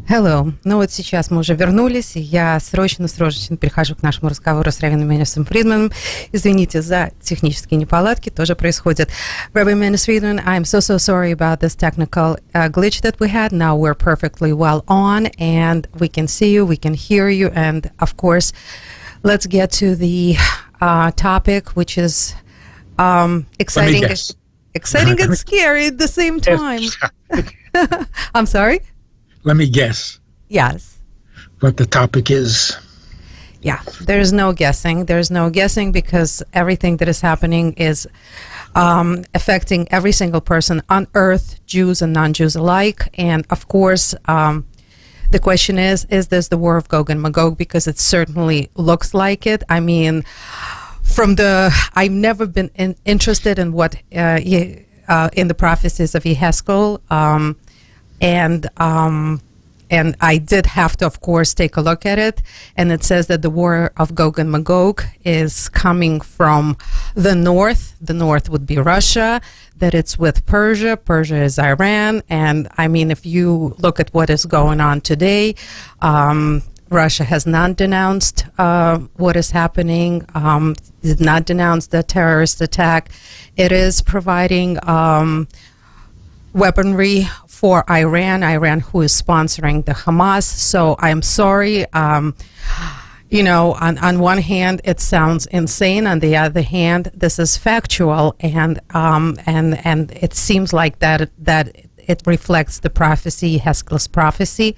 Hello. Ну вот сейчас мы уже вернулись, и я срочно перехожу к нашему разговору с раввином Манисом Фридманом. Извините за технические неполадки, тоже происходят. Rabbi Manis Friedman, I'm so sorry about this technical glitch that we had. Now we're perfectly well on, and we can see you, we can hear you, and of course, let's get to the topic, which is exciting and scary at the same time. I'm sorry? Let me guess. Yes. What the topic is. Yeah, there's no guessing. There's no guessing because everything that is happening is affecting every single person on earth, Jews and non-Jews alike. And of course, the question is this the war of Gog and Magog? Because it certainly looks like it. I mean, I've never been interested in what in the prophecies of Yehezkel, and I did have to, of course, take a look at it. And it says that the war of Gog and Magog is coming from the north. The north would be Russia, that it's with Persia. Persia is Iran. And I mean, if you look at what is going on today, Russia has not denounced what is happening, did not denounce the terrorist attack. It is providing weaponry for Iran who is sponsoring the Hamas. So I'm sorry, on one hand it sounds insane, on the other hand this is factual, and it seems like that it reflects the prophecy, Yehezkel's prophecy.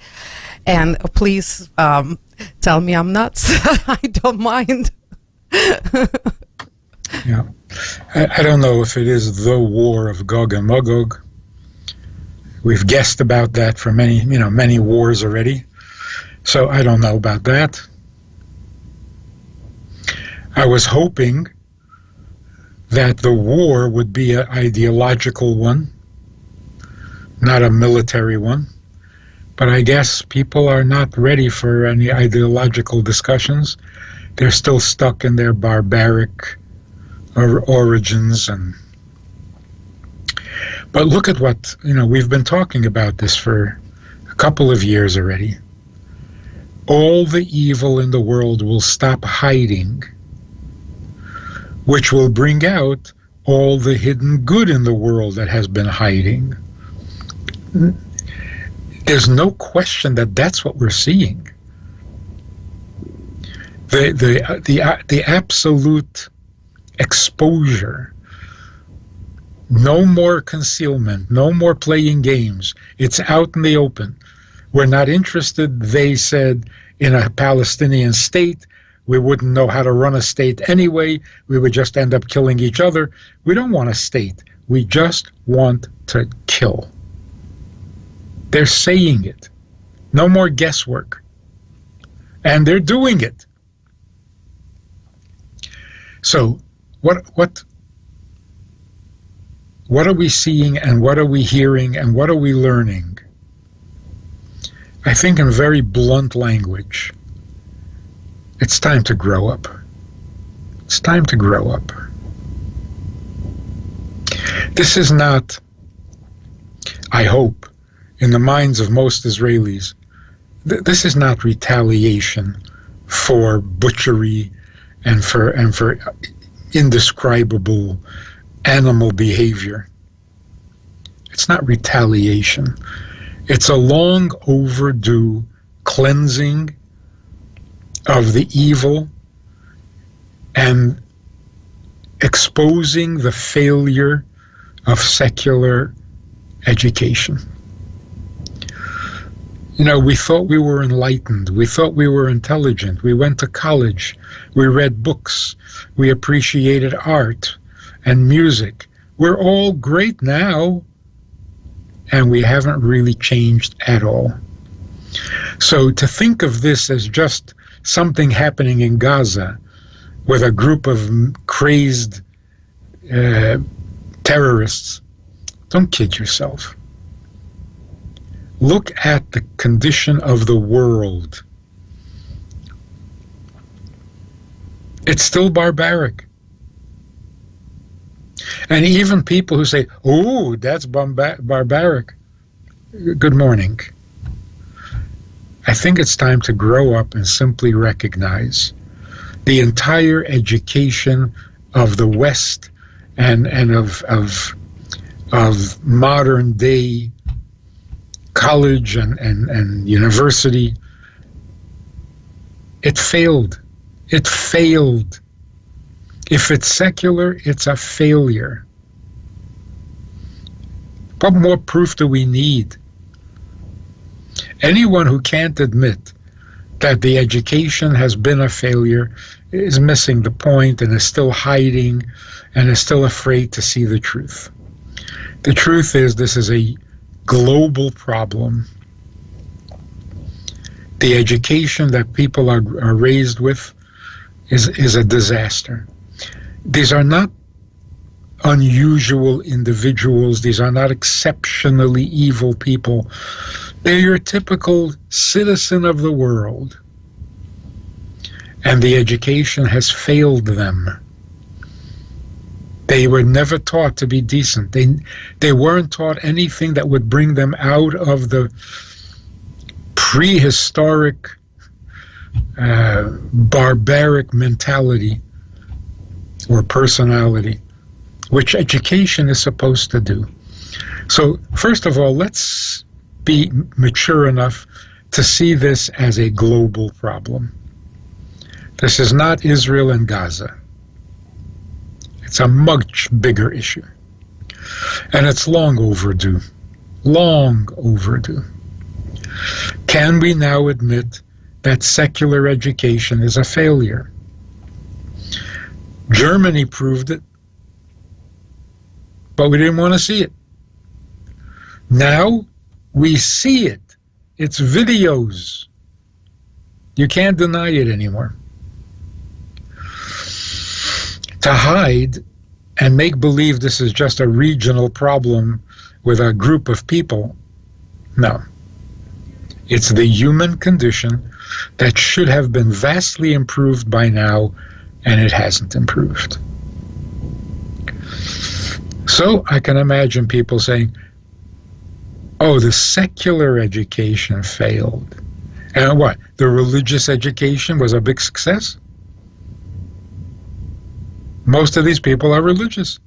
And please tell me I'm nuts. I don't mind. Yeah, I don't know if it is the war of Gog and Magog. We've guessed about that for many wars already. So I don't know about that. I was hoping that the war would be an ideological one, not a military one. But I guess people are not ready for any ideological discussions. They're still stuck in their barbaric origins. But look at what, we've been talking about this for a couple of years already. All the evil in the world will stop hiding, which will bring out all the hidden good in the world that has been hiding. There's no question that that's what we're seeing. The absolute exposure. No more concealment, no more playing games. It's out in the open. We're not interested, they said, in a Palestinian state. We wouldn't know how to run a state anyway. We would just end up killing each other. We don't want a state. We just want to kill. They're saying it. No more guesswork. And they're doing it. So, what are we seeing, and what are we hearing, and what are we learning? I think in very blunt language, it's time to grow up. It's time to grow up. This is not, I hope, in the minds of most Israelis, this is not retaliation for butchery and for indescribable animal behavior. It's not retaliation. It's a long overdue cleansing of the evil and exposing the failure of secular education. We thought we were enlightened. We thought we were intelligent. We went to college. We read books. We appreciated art and music. We're all great now, and we haven't really changed at all. So to think of this as just something happening in Gaza with a group of crazed terrorists, don't kid yourself. Look at the condition of the world. It's still barbaric. And even people who say, oh, that's barbaric. Good morning. I think it's time to grow up and simply recognize the entire education of the West and of modern day college and university. It failed. It failed. If it's secular, it's a failure. What more proof do we need? Anyone who can't admit that the education has been a failure is missing the point and is still hiding and is still afraid to see the truth. The truth is, this is a global problem. The education that people are raised with is a disaster. These are not unusual individuals. These are not exceptionally evil people. They're your typical citizen of the world. And the education has failed them. They were never taught to be decent. They weren't taught anything that would bring them out of the prehistoric, barbaric mentality or personality, which education is supposed to do. So, first of all, let's be mature enough to see this as a global problem. This is not Israel and Gaza. It's a much bigger issue. And it's long overdue. Long overdue. Can we now admit that secular education is a failure? Germany proved it, but we didn't want to see it. Now we see it. It's videos. You can't deny it anymore. To hide and make believe this is just a regional problem with a group of people, no. It's the human condition that should have been vastly improved by now, and it hasn't improved. So I can imagine people saying, oh, the secular education failed. And what? The religious education was a big success? Most of these people are religious.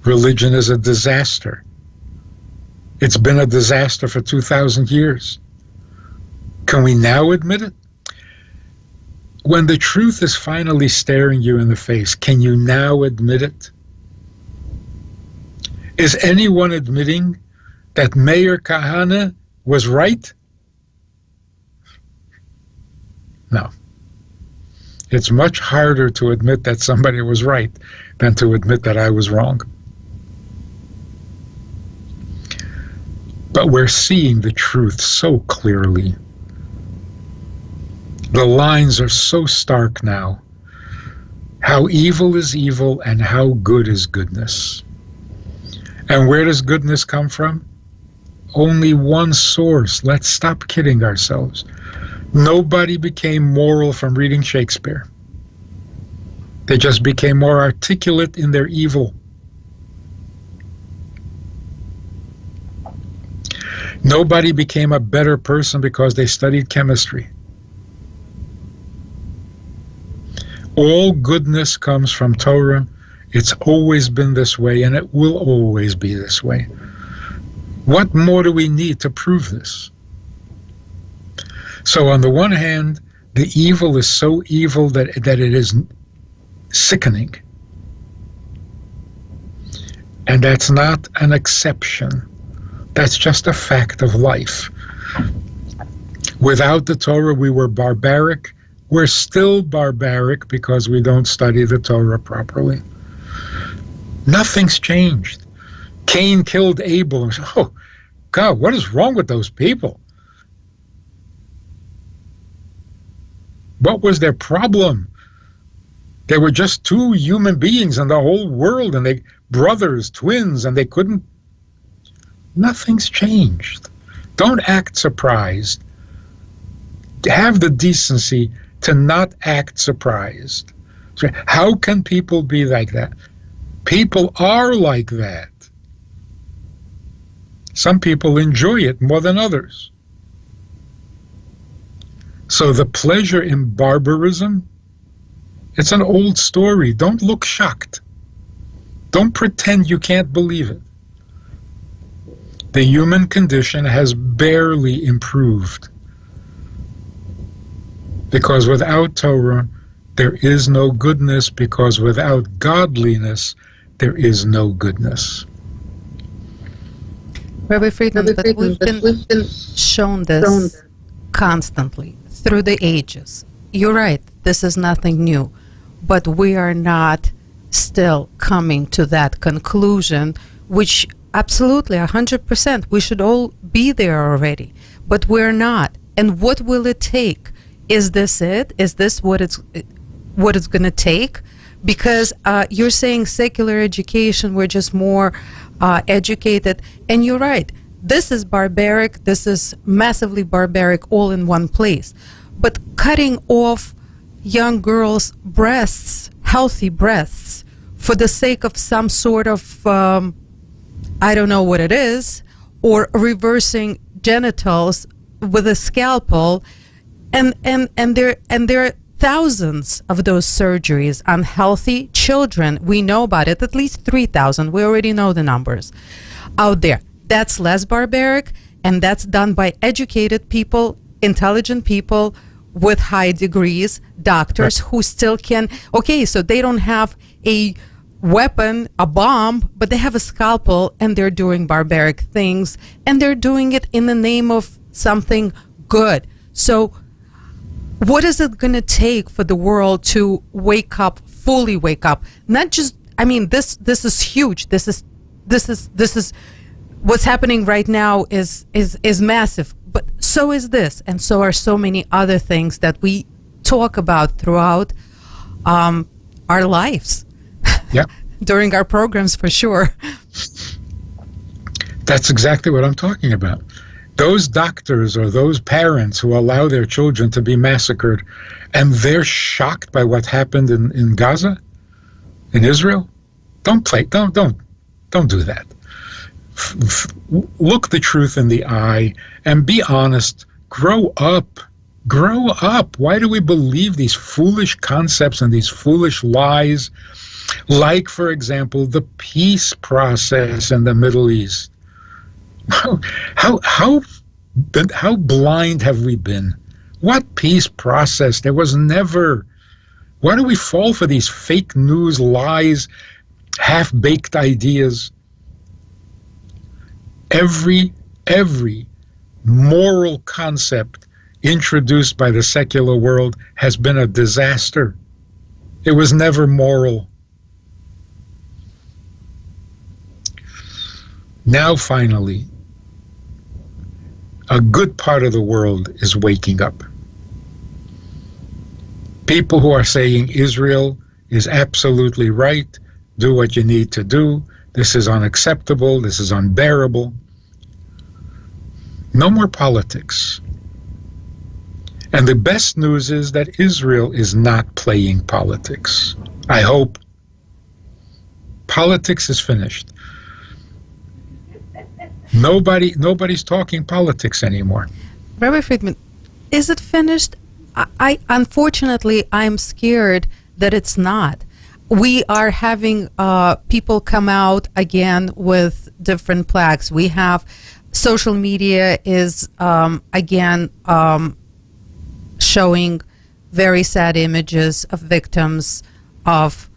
Religion is a disaster. It's been a disaster for 2,000 years. Can we now admit it? When the truth is finally staring you in the face, can you now admit it? Is anyone admitting that Mayor Kahane was right? No. It's much harder to admit that somebody was right than to admit that I was wrong. But we're seeing the truth so clearly. The lines are so stark now. How evil is evil and how good is goodness. And where does goodness come from? Only one source. Let's stop kidding ourselves. Nobody became moral from reading Shakespeare. They just became more articulate in their evil. Nobody became a better person because they studied chemistry. All goodness comes from Torah. It's always been this way, and it will always be this way. What more do we need to prove this? So on the one hand, the evil is so evil that it is sickening. And that's not an exception. That's just a fact of life. Without the Torah, we were barbaric. We're still barbaric because we don't study the Torah properly. Nothing's changed. Cain killed Abel. And said, oh, God, what is wrong with those people? What was their problem? They were just two human beings in the whole world, and they brothers, twins, and they couldn't. Nothing's changed. Don't act surprised. Have the decency to not act surprised. So how can people be like that? People are like that. Some people enjoy it more than others. So the pleasure in barbarism, it's an old story. Don't look shocked. Don't pretend you can't believe it. The human condition has barely improved. Because without Torah, there is no goodness, because without godliness, there is no goodness. Rabbi Friedman, but we've been shown this constantly through the ages. You're right, this is nothing new, but we are not still coming to that conclusion, which absolutely 100%, we should all be there already, but we're not. And what will it take? Is this it? Is this what it's going to take? Because you're saying secular education, we're just more educated, and you're right. This is barbaric. This is massively barbaric, all in one place. But cutting off young girls' breasts, healthy breasts, for the sake of some sort of, I don't know what it is, or reversing genitals with a scalpel, and there are thousands of those surgeries on healthy children. We know about it, at least 3,000. We already know the numbers out there. That's less barbaric, and that's done by educated people, intelligent people with high degrees, doctors who still can, okay, so they don't have a weapon, a bomb, but they have a scalpel, and they're doing barbaric things, and they're doing it in the name of something good. So what is it going to take for the world to wake up, fully wake up? Not just, I mean, this is huge. This is what's happening right now is massive, but so is this, and so are so many other things that we talk about throughout our lives. Yeah. During our programs, for sure. That's exactly what I'm talking about. Those doctors or those parents who allow their children to be massacred, and they're shocked by what happened in Gaza, in Israel, don't do that. Look the truth in the eye and be honest. Grow up. Grow up. Why do we believe these foolish concepts and these foolish lies? Like, for example, the peace process in the Middle East. How blind have we been? What peace process? There was never. Why do we fall for these fake news, lies, half-baked ideas? Every moral concept introduced by the secular world has been a disaster. It was never moral. Now, finally, a good part of the world is waking up. People who are saying Israel is absolutely right, do what you need to do, this is unacceptable, this is unbearable. No more politics. And the best news is that Israel is not playing politics. I hope. Politics is finished. Nobody's talking politics anymore. Rabbi Friedman, is it finished? Unfortunately, I'm scared that it's not. We are having people come out again with different plaques. We have social media is again showing very sad images of victims of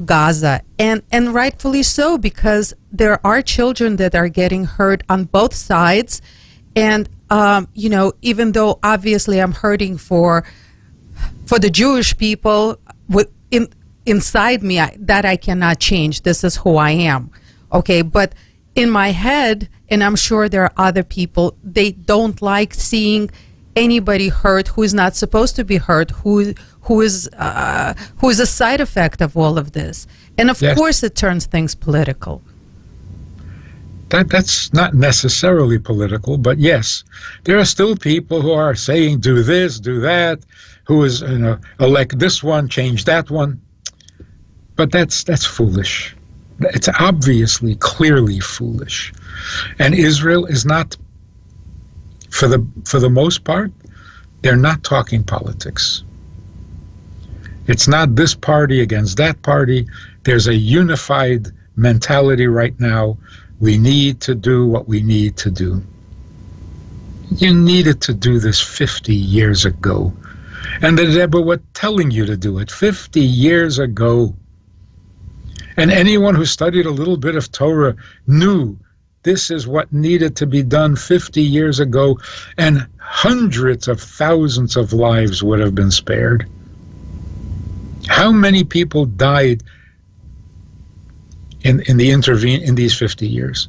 Gaza, and rightfully so, because there are children that are getting hurt on both sides, and even though obviously I'm hurting for the Jewish people inside me, that I cannot change. This is who I am, okay? But in my head, and I'm sure there are other people, they don't like seeing anybody hurt who is not supposed to be hurt, who is a side effect of all of this. And of course it turns things political. That's not necessarily political, but yes, there are still people who are saying do this, do that, who is elect this one, change that one. But that's foolish. It's obviously, clearly foolish. And Israel is not, for the most part, they're not talking politics. It's not this party against that party. There's a unified mentality right now. We need to do what we need to do. You needed to do this 50 years ago. And the Rebbe were telling you to do it 50 years ago. And anyone who studied a little bit of Torah knew this is what needed to be done 50 years ago, and hundreds of thousands of lives would have been spared. How many people died in these 50 years?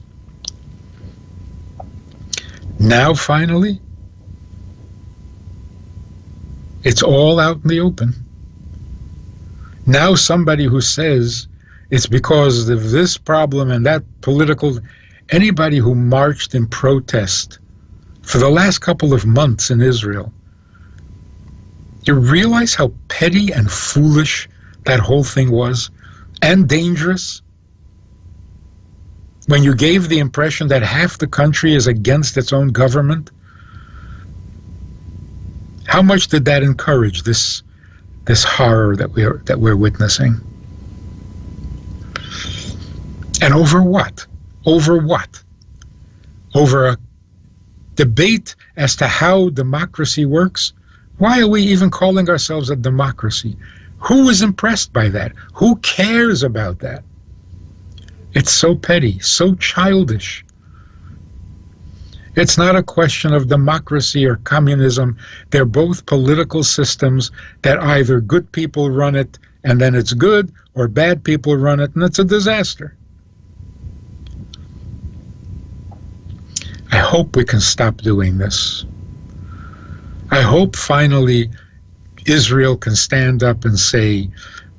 Now, finally, it's all out in the open. Now somebody who says it's because of this problem and that political, anybody who marched in protest for the last couple of months in Israel, you realize how petty and foolish that whole thing was, and dangerous? When you gave the impression that half the country is against its own government, how much did that encourage this horror that we're witnessing? And over what? Over what? Over a debate as to how democracy works? Why are we even calling ourselves a democracy? Who is impressed by that? Who cares about that? It's so petty, so childish. It's not a question of democracy or communism. They're both political systems that either good people run it and then it's good, or bad people run it and it's a disaster. I hope we can stop doing this. I hope finally Israel can stand up and say,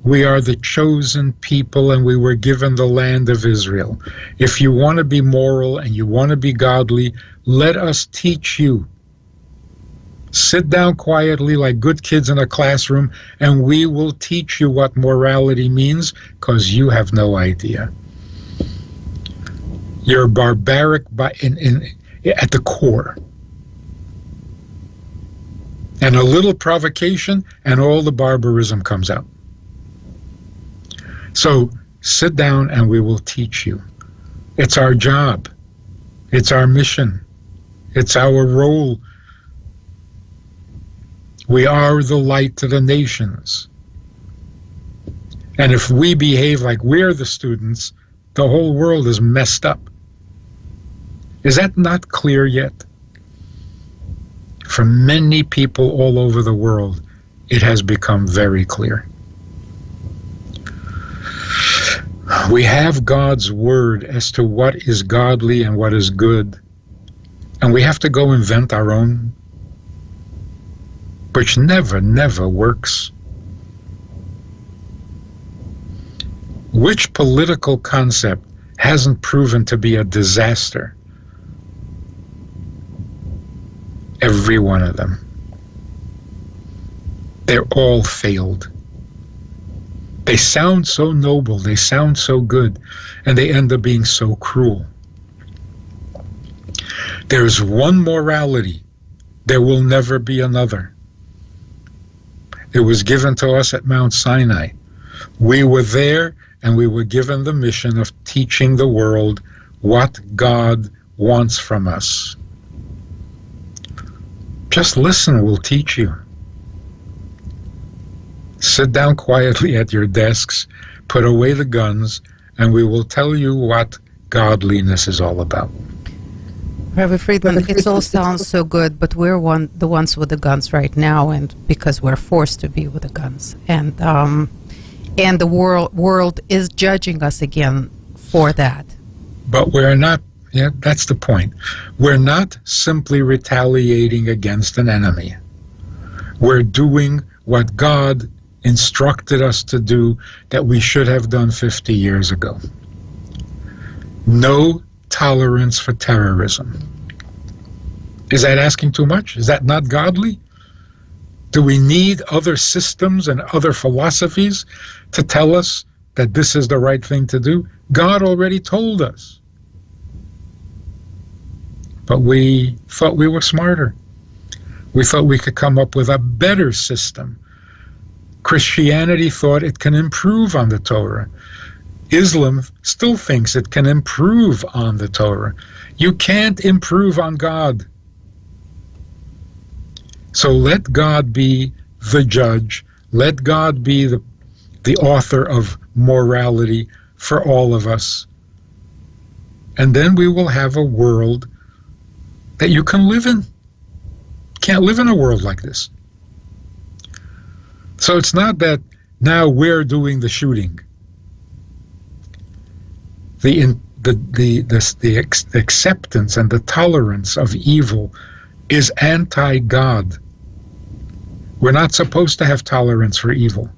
we are the chosen people and we were given the land of Israel. If you want to be moral and you want to be godly, let us teach you. Sit down quietly like good kids in a classroom and we will teach you what morality means, because you have no idea. You're barbaric at the core. And a little provocation and all the barbarism comes out. So sit down and we will teach you. It's our job. It's our mission. It's our role. We are the light to the nations. And if we behave like we're the students, the whole world is messed up. Is that not clear yet? For many people all over the world, it has become very clear. We have God's word as to what is godly and what is good, and we have to go invent our own, which never works. Which political concept hasn't proven to be a disaster? Every one of them. They're all failed. They sound so noble, they sound so good, and they end up being so cruel. There's one morality. There will never be another. It was given to us at Mount Sinai. We were there, and we were given the mission of teaching the world what God wants from us. Just listen, we'll teach you. Sit down quietly at your desks, put away the guns, and we will tell you what godliness is all about. Rabbi Fridman, it all sounds so good, but we're the ones with the guns right now, and because we're forced to be with the guns. And the world is judging us again for that. But we're not. Yeah, that's the point. We're not simply retaliating against an enemy. We're doing what God instructed us to do that we should have done 50 years ago. No tolerance for terrorism. Is that asking too much? Is that not godly? Do we need other systems and other philosophies to tell us that this is the right thing to do? God already told us. But we thought we were smarter. We thought we could come up with a better system. Christianity thought it can improve on the Torah. Islam still thinks it can improve on the Torah. You can't improve on God. So let God be the judge. Let God be the author of morality for all of us. And then we will have a world that you can live in. Can't live in a world like this. So it's not that now we're doing the shooting. The acceptance and the tolerance of evil is anti-God. We're not supposed to have tolerance for evil.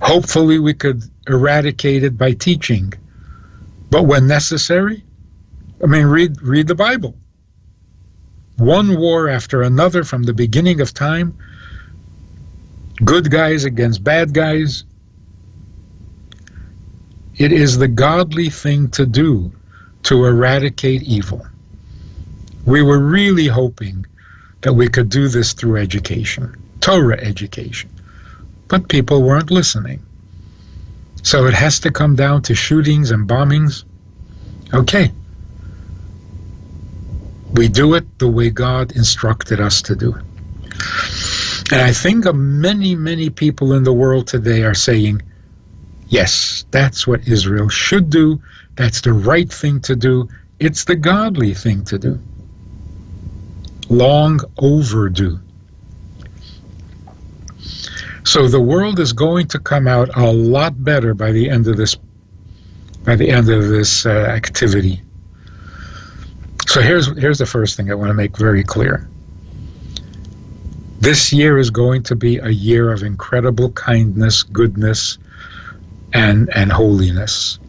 Hopefully we could eradicate it by teaching. But when necessary, read the Bible. One war after another from the beginning of time, good guys against bad guys. It is the godly thing to do to eradicate evil. We were really hoping that we could do this through education, Torah education. But people weren't listening. So it has to come down to shootings and bombings. Okay. We do it the way God instructed us to do it. And I think many, many people in the world today are saying, yes, that's what Israel should do. That's the right thing to do. It's the godly thing to do. Long overdue. So the world is going to come out a lot better by the end of this activity. So here's the first thing I want to make very clear. This year is going to be a year of incredible kindness, goodness, and holiness.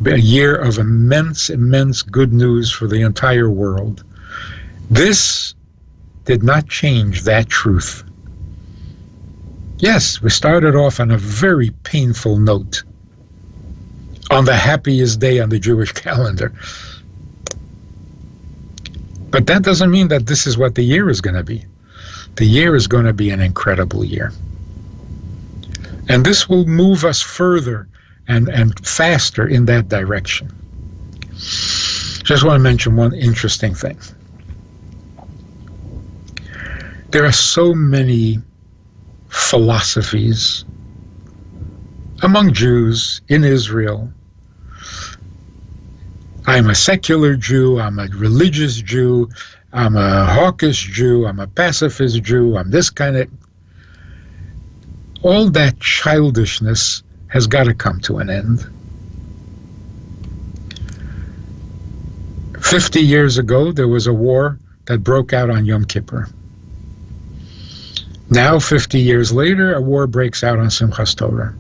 A year of immense, immense good news for the entire world. This did not change that truth. Yes, we started off on a very painful note, on the happiest day on the Jewish calendar. But that doesn't mean that this is what the year is going to be. The year is going to be an incredible year. And this will move us further and faster in that direction. Just want to mention one interesting thing. There are so many philosophies among Jews in Israel. I'm a secular Jew, I'm a religious Jew, I'm a hawkish Jew, I'm a pacifist Jew, I'm this kind of... All that childishness has got to come to an end. 50 years ago, there was a war that broke out on Yom Kippur. Now, 50 years later, a war breaks out on Simchas Torah.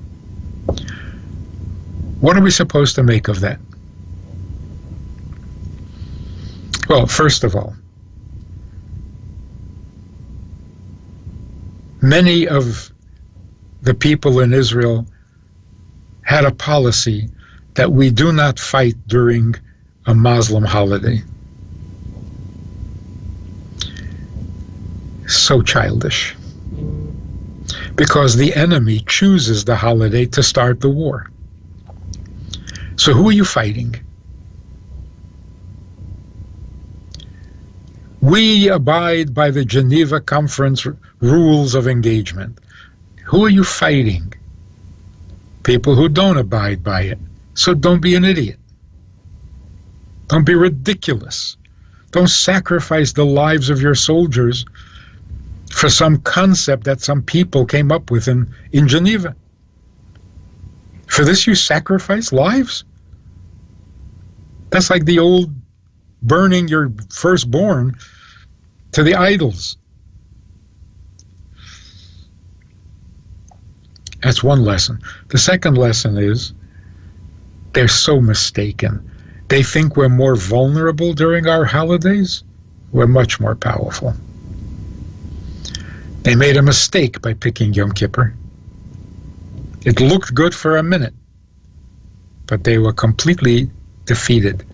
What are we supposed to make of that? Well, first of all, many of the people in Israel had a policy that we do not fight during a Muslim holiday. So childish. Because the enemy chooses the holiday to start the war. So who are you fighting? We abide by the Geneva Conference rules of engagement. Who are you fighting? People who don't abide by it. So don't be an idiot. Don't be ridiculous. Don't sacrifice the lives of your soldiers for some concept that some people came up with in Geneva. For this you sacrifice lives? That's like the old burning your firstborn to the idols. That's one lesson. The second lesson is they're so mistaken. They think we're more vulnerable during our holidays. We're much more powerful. They made a mistake by picking Yom Kippur. It looked good for a minute, but they were completely defeated.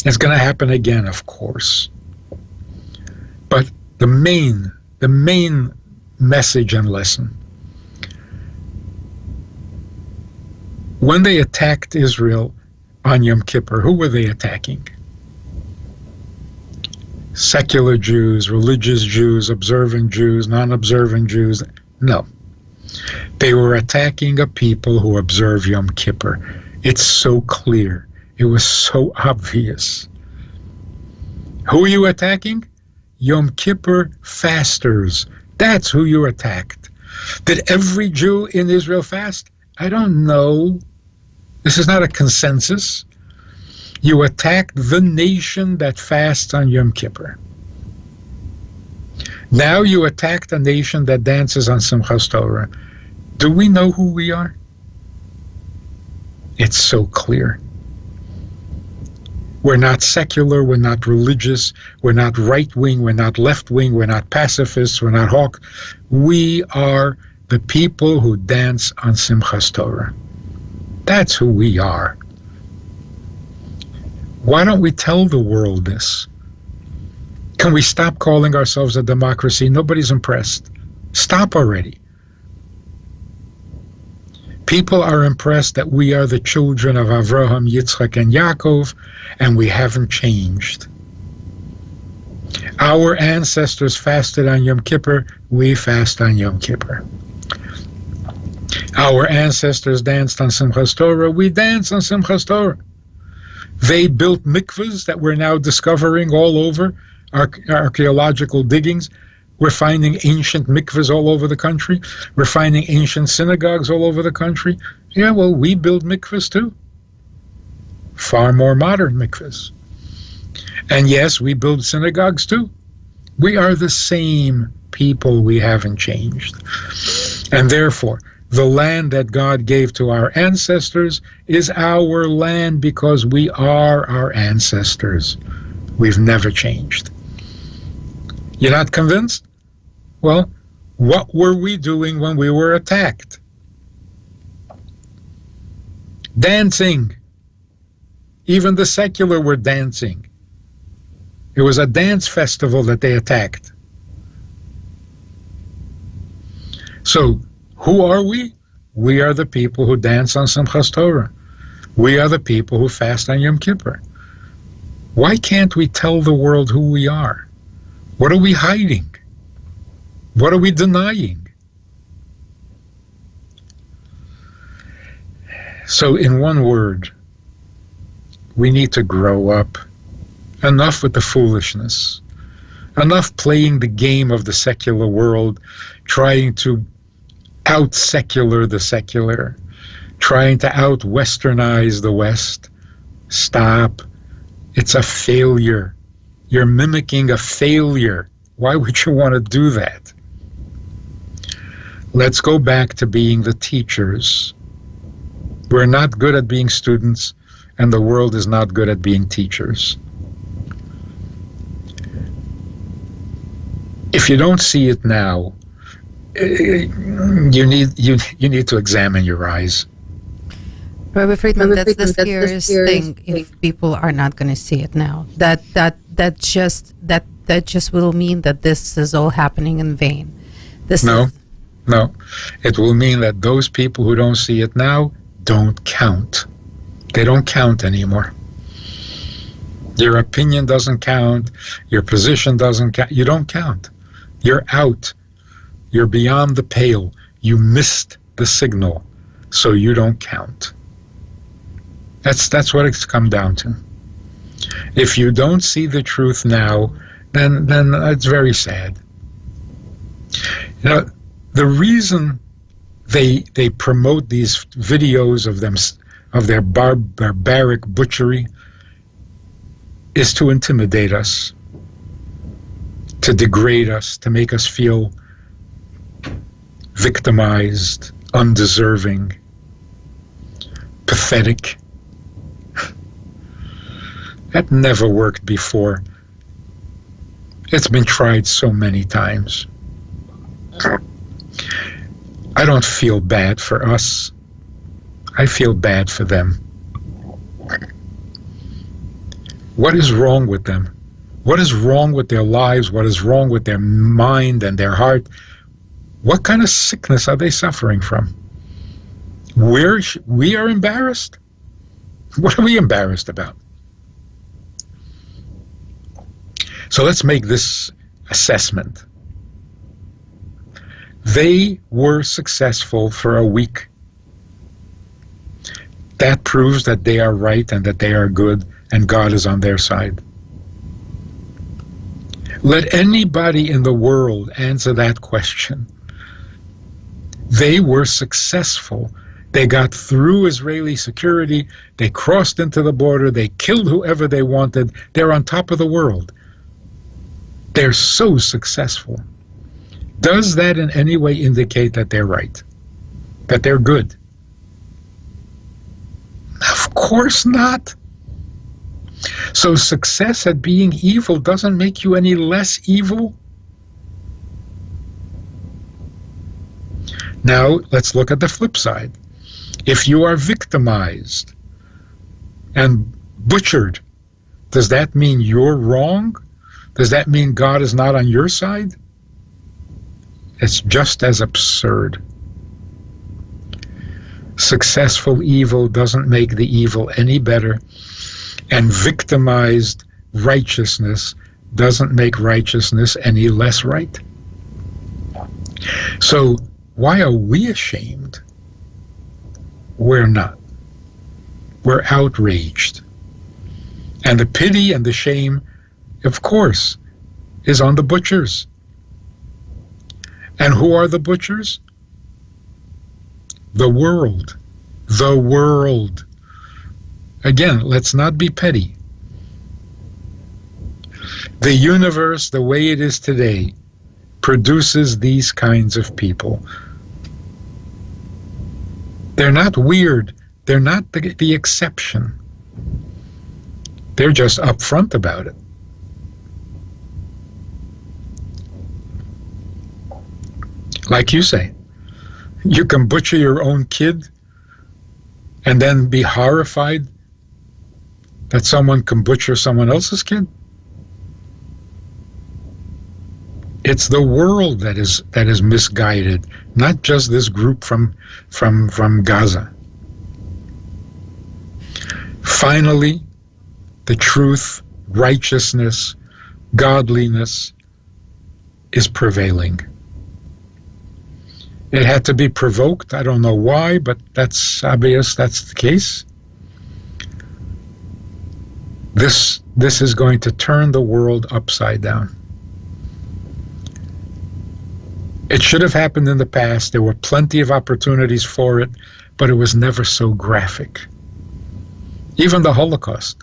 It's going to happen again, of course. But the main message and lesson, when they attacked Israel on Yom Kippur, who were they attacking? Secular Jews, religious Jews, observant Jews, non-observant Jews? No. They were attacking a people who observe Yom Kippur. It's so clear. It was so obvious. Who are you attacking? Yom Kippur fasters. That's who you attacked. Did every Jew in Israel fast? I don't know. This is not a consensus. You attacked the nation that fasts on Yom Kippur. Now you attacked a nation that dances on Simchas Torah. Do we know who we are? It's so clear. We're not secular, we're not religious, we're not right-wing, we're not left-wing, we're not pacifists, we're not hawk. We are the people who dance on Simchas Torah. That's who we are. Why don't we tell the world this? Can we stop calling ourselves a democracy? Nobody's impressed. Stop already. People are impressed that we are the children of Avraham, Yitzchak, and Yaakov, and we haven't changed. Our ancestors fasted on Yom Kippur, we fast on Yom Kippur. Our ancestors danced on Simchas Torah, we dance on Simchas Torah. They built mikvahs that we're now discovering all over archaeological diggings. We're finding ancient mikvahs all over the country. We're finding ancient synagogues all over the country. Yeah, well, we build mikvahs too. Far more modern mikvahs. And yes, we build synagogues too. We are the same people. We haven't changed. And therefore, the land that God gave to our ancestors is our land because we are our ancestors. We've never changed. You're not convinced? Well, what were we doing when we were attacked? Dancing. Even the secular were dancing. It was a dance festival that they attacked. So, who are we? We are the people who dance on Simchas Torah. We are the people who fast on Yom Kippur. Why can't we tell the world who we are? What are we hiding? What are we denying? So, in one word, we need to grow up. Enough with the foolishness. Enough playing the game of the secular world, trying to out-secular the secular, trying to out-westernize the West. Stop. It's a failure. You're mimicking a failure. Why would you want to do that? Let's go back to being the teachers. We're not good at being students, and the world is not good at being teachers. If you don't see it now, you need to examine your eyes. Rabbi Fridman, that's the scariest thing. If people are not going to see it now, that just will mean that this is all happening in vain. No, it will mean that those people who don't see it now don't count. They don't count anymore. Your opinion doesn't count. Your position doesn't count. You don't count. You're out. You're beyond the pale. You missed the signal, so you don't count. That's what it's come down to. If you don't see the truth now, then it's very sad. You know, the reason they promote these videos of their barbaric butchery is to intimidate us, to degrade us, to make us feel victimized, undeserving, pathetic. That never worked before. It's been tried so many times. I don't feel bad for us. I feel bad for them. What is wrong with them? What is wrong with their lives? What is wrong with their mind and their heart? What kind of sickness are they suffering from? We are embarrassed? What are we embarrassed about? So let's make this assessment. They were successful for a week. That proves that they are right and that they are good and God is on their side. Let anybody in the world answer that question. They were successful. They got through Israeli security. They crossed into the border. They killed whoever they wanted. They're on top of the world. They're so successful. Does that in any way indicate that they're right? That they're good? Of course not. So success at being evil doesn't make you any less evil? Now, let's look at the flip side. If you are victimized and butchered, does that mean you're wrong? Does that mean God is not on your side? It's just as absurd. Successful evil doesn't make the evil any better, and victimized righteousness doesn't make righteousness any less right. So why are we ashamed? We're not. We're outraged. And the pity and the shame, of course, is on the butchers. And who are the butchers? The world. The world. Again, let's not be petty. The universe, the way it is today, produces these kinds of people. They're not weird. They're not the exception. They're just upfront about it. Like you say, you can butcher your own kid and then be horrified that someone can butcher someone else's kid. It's the world that is misguided, not just this group from Gaza. Finally, the truth, righteousness, godliness is prevailing. It had to be provoked. I don't know why, but that's obvious. That's the case. This is going to turn the world upside down. It should have happened in the past. There were plenty of opportunities for it, but it was never so graphic. Even the Holocaust.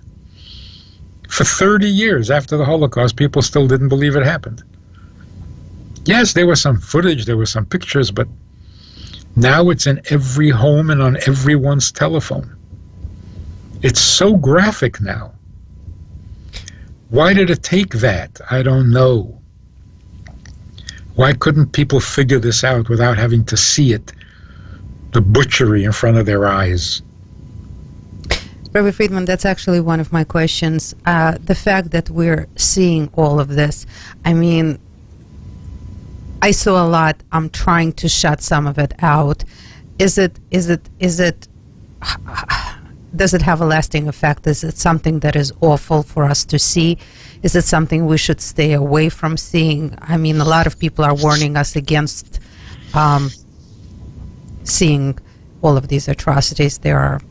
For 30 years after the Holocaust, people still didn't believe it happened. Yes, there was some footage, there were some pictures, but now it's in every home and on everyone's telephone. It's so graphic now. Why did it take that? I don't know. Why couldn't people figure this out without having to see it, the butchery in front of their eyes? Rabbi Friedman, that's actually one of my questions. The fact that we're seeing all of this, I mean, I saw a lot. I'm trying to shut some of it out. Does it have a lasting effect? Is it something that is awful for us to see? Is it something we should stay away from seeing? I mean, a lot of people are warning us against seeing all of these atrocities. They are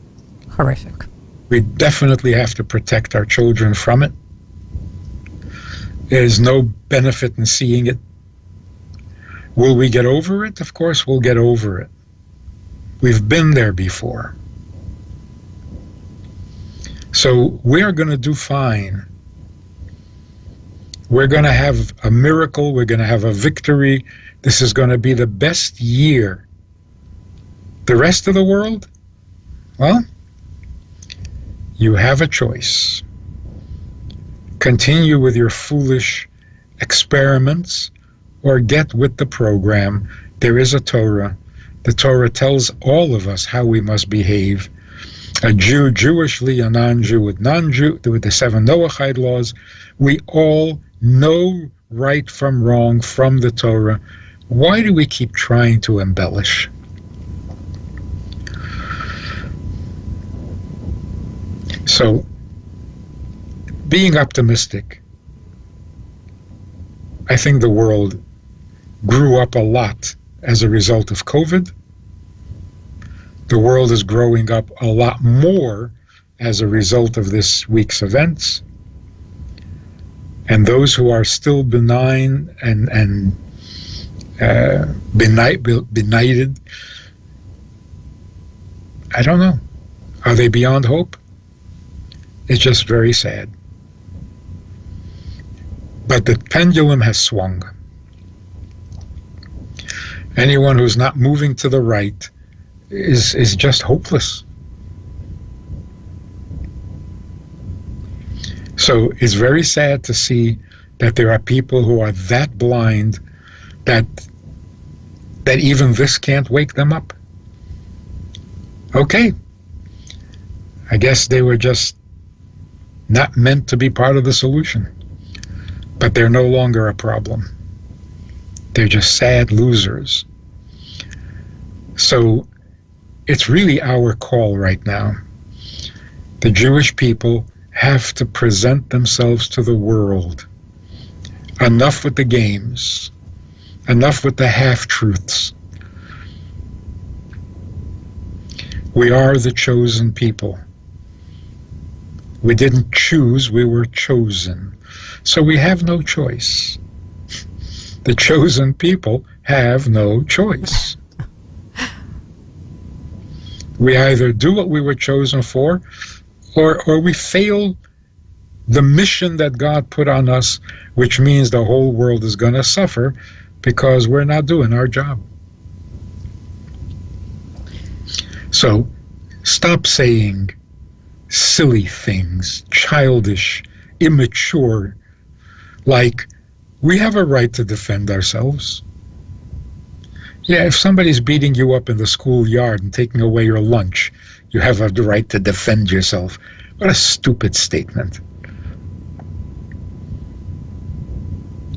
horrific. We definitely have to protect our children from it. There's no benefit in seeing it. Will we get over it? Of course we'll get over it. We've been there before. So we're going to do fine. We're going to have a miracle. We're going to have a victory. This is going to be the best year. The rest of the world? Well, you have a choice. Continue with your foolish experiments or get with the program. There is a Torah. The Torah tells all of us how we must behave. A Jew Jewishly, a non-Jew with non-Jew, with the 7 Noahide laws. We all know right from wrong from the Torah. Why do we keep trying to embellish? So, being optimistic, I think the world grew up a lot as a result of COVID. The world is growing up a lot more as a result of this week's events. And those who are still benign and benighted, I don't know. Are they beyond hope? It's just very sad. But the pendulum has swung. Anyone who's not moving to the right is just hopeless. So it's very sad to see that there are people who are that blind that even this can't wake them up. Okay. I guess they were just not meant to be part of the solution. But they're no longer a problem. They're just sad losers. So it's really our call right now. The Jewish people have to present themselves to the world. Enough with the games. Enough with the half-truths. We are the chosen people. We didn't choose, we were chosen. So we have no choice. The chosen people have no choice. We either do what we were chosen for, or we fail the mission that God put on us, which means the whole world is going to suffer because we're not doing our job. So stop saying silly things, childish, immature, like, we have a right to defend ourselves. Yeah, if somebody's beating you up in the schoolyard and taking away your lunch, you have the right to defend yourself. What a stupid statement.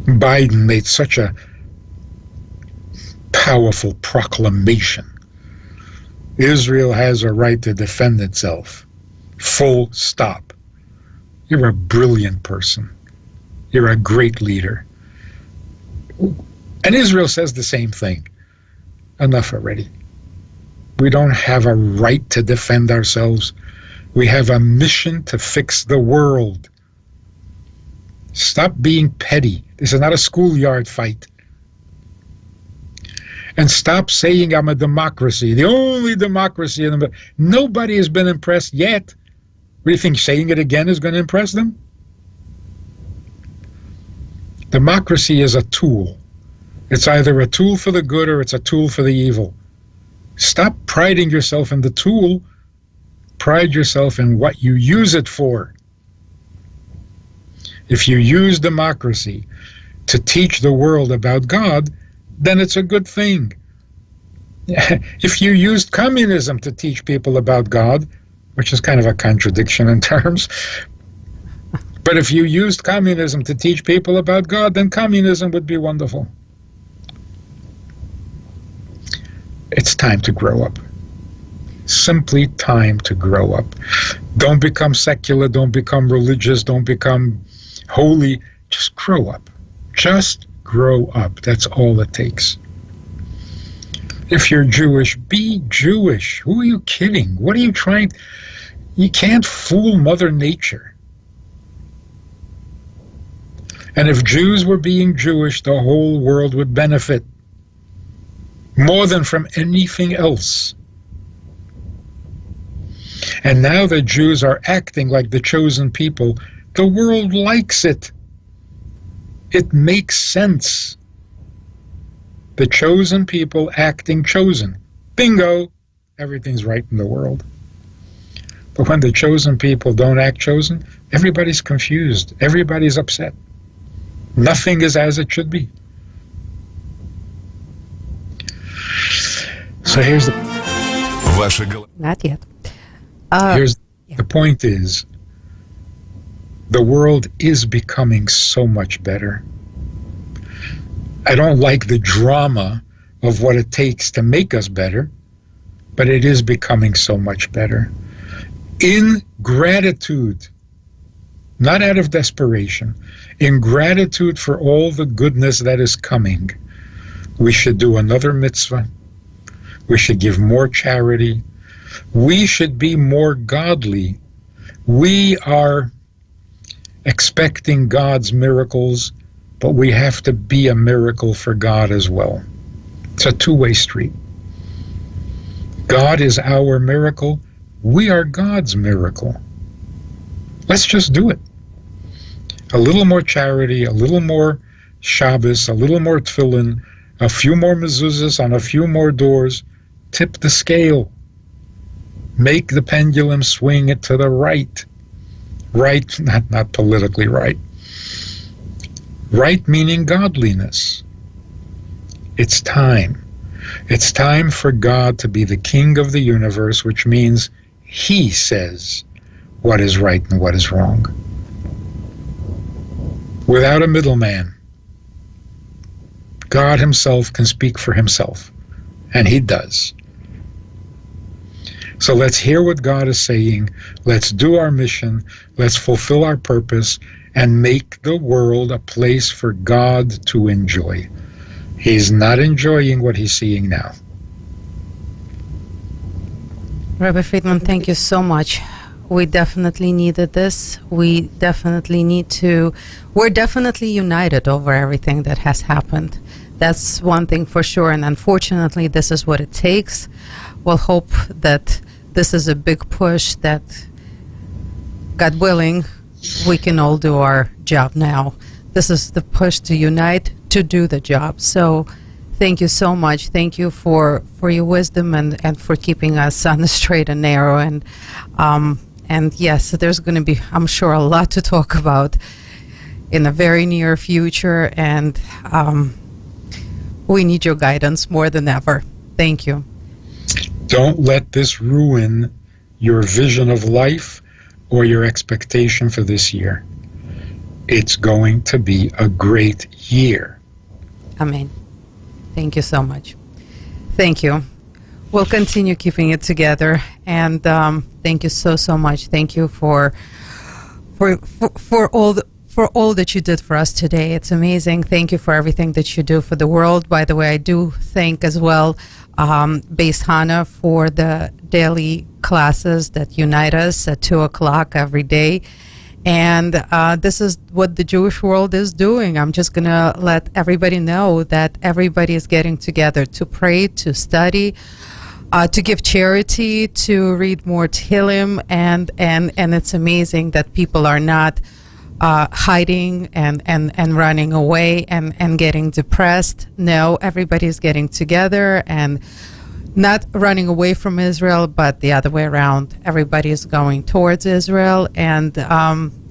Biden made such a powerful proclamation. Israel has a right to defend itself. Full stop. You're a brilliant person. You're a great leader. And Israel says the same thing. Enough already. We don't have a right to defend ourselves. We have a mission to fix the world. Stop being petty. This is not a schoolyard fight. And stop saying I'm a democracy, the only democracy in the... Nobody has been impressed yet. What do you think, saying it again is going to impress them? Democracy is a tool. It's either a tool for the good or it's a tool for the evil. Stop priding yourself in the tool. Pride yourself in what you use it for. If you use democracy to teach the world about God, then it's a good thing. If you used communism to teach people about God, which is kind of a contradiction in terms, but if you used communism to teach people about God, then communism would be wonderful. It's time to grow up. Simply time to grow up. Don't become secular, don't become religious, don't become holy. Just grow up. Just grow up. That's all it takes. If you're Jewish, be Jewish. Who are you kidding? What are you trying? You can't fool Mother Nature. And if Jews were being Jewish, the whole world would benefit more than from anything else. And now that Jews are acting like the chosen people, the world likes it. It makes sense. The chosen people acting chosen. Bingo! Everything's right in the world. But when the chosen people don't act chosen, everybody's confused. Everybody's upset. Nothing is as it should be. So So here's the Not yet. The point is, the world is becoming so much better. I don't like the drama of what it takes to make us better, but it is becoming so much better. In gratitude, not out of desperation, in gratitude for all the goodness that is coming, we should do another mitzvah. We should give more charity. We should be more godly. We are expecting God's miracles, but we have to be a miracle for God as well. It's a two-way street. God is our miracle. We are God's miracle. Let's just do it. A little more charity, a little more Shabbos, a little more tefillin, a few more mezuzahs on a few more doors. Tip the scale. Make the pendulum swing it to the right. Right, not politically right. Right meaning godliness. It's time. It's time for God to be the king of the universe, which means he says what is right and what is wrong. Without a middleman. God himself can speak for himself, and he does. So let's hear what God is saying, let's do our mission, let's fulfill our purpose, and make the world a place for God to enjoy. He's not enjoying what he's seeing now. Rabbi Fridman, thank you so much. We definitely needed this. We're definitely united over everything that has happened. That's one thing for sure, and unfortunately, this is what it takes. We'll hope that this is a big push, that, God willing, we can all do our job now. This is the push to unite, to do the job. So thank you so much. Thank you for your wisdom and for keeping us on the straight and narrow. And yes, there's going to be, I'm sure, a lot to talk about in the very near future. And we need your guidance more than ever. Thank you. Don't let this ruin your vision of life or your expectation for this year. It's going to be a great year. Amen. Thank you so much. Thank you. We'll continue keeping it together. And thank you so much. Thank you for all that you did for us today. It's amazing. Thank you for everything that you do for the world. By the way, I do thank as well Beis Hana for the daily classes that unite us at 2:00 every day. And this is what the Jewish world is doing. I'm just going to let everybody know that everybody is getting together to pray, to study, to give charity, to read more Tehillim. And it's amazing that people are not hiding and running away and getting depressed. No, everybody's getting together and not running away from Israel, but the other way around. Everybody is going towards Israel. And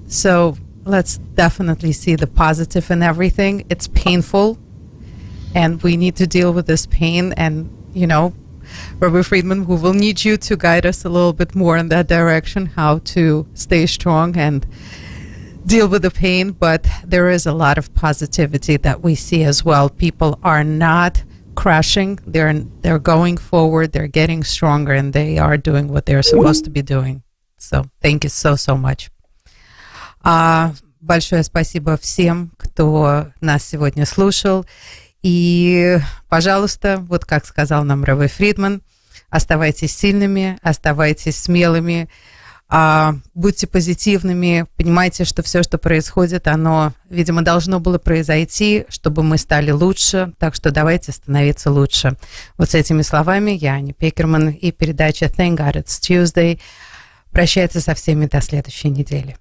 so let's definitely see the positive in everything. It's painful, and we need to deal with this pain. And, Rabbi Fridman, we will need you to guide us a little bit more in that direction, how to stay strong and deal with the pain. But there is a lot of positivity that we see as well. People are not crashing. They're going forward. They're getting stronger, and they are doing what they're supposed to be doing. So thank you so much. Большое спасибо всем, кто нас сегодня слушал. И, пожалуйста, вот как сказал нам Рабби Фридман, оставайтесь сильными, оставайтесь смелыми, будьте позитивными, понимайте, что все, что происходит, оно, видимо, должно было произойти, чтобы мы стали лучше, так что давайте становиться лучше. Вот с этими словами я, Аня Пекерман, и передача Thank God It's Tuesday прощается со всеми до следующей недели.